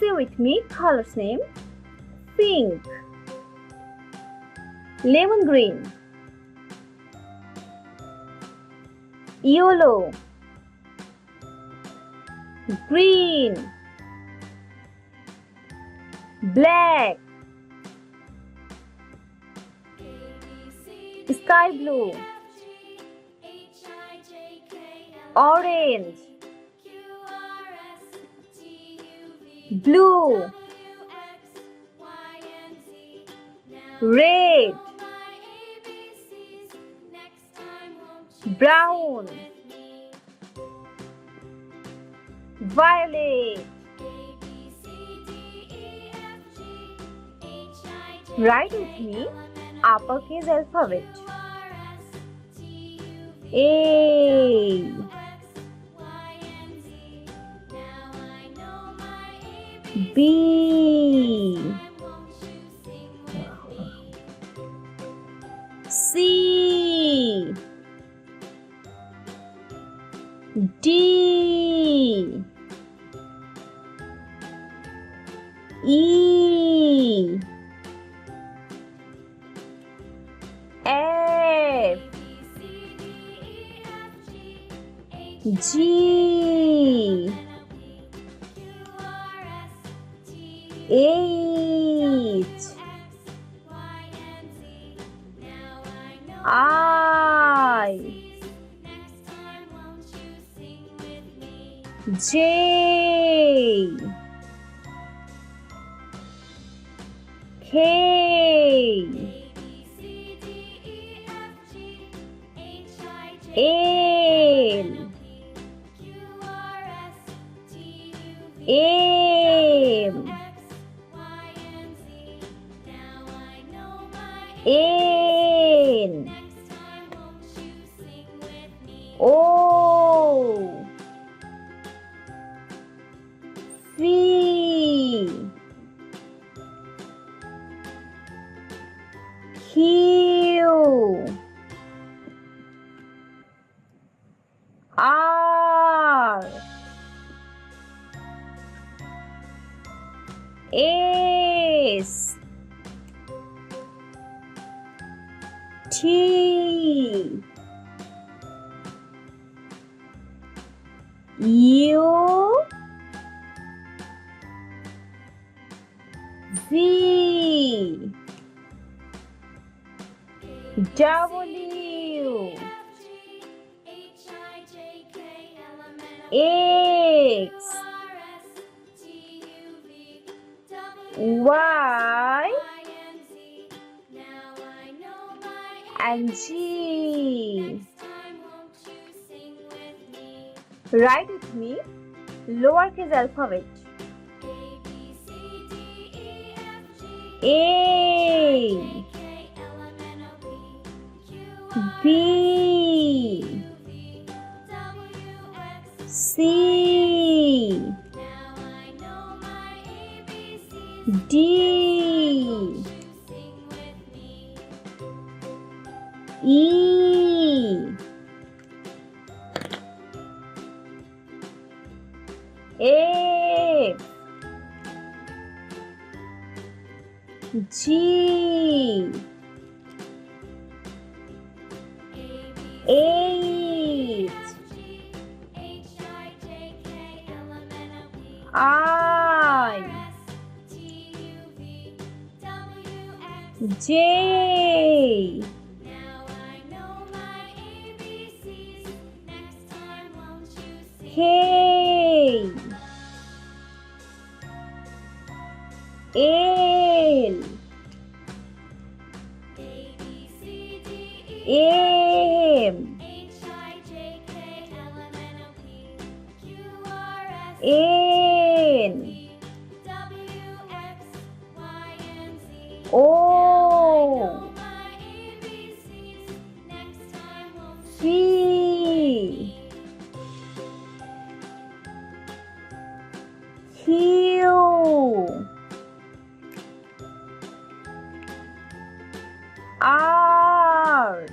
Say with me colors name. Pink, lemon green, yellow, green, black, sky blue, orange, blue, red, brown, violet. Write with me uppercase alphabet. A, B, C, D, E, F, G, H, I, J, K, L, M, N, O, P, Q, R, S, T, U, V, W, X, Y, and G. Write with me lowercase alphabet. A, B, C, D, E, F, G, H, I, J, K, L, M, N, O, P, Q, R,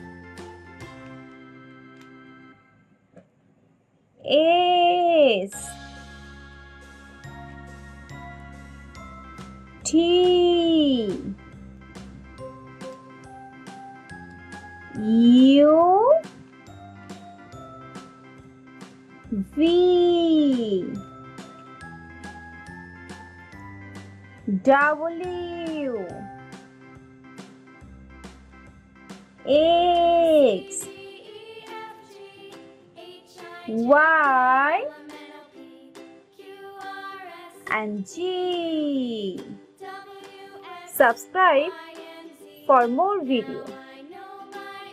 S, T, U, V, W, X, Y, and G. Subscribe for more videos.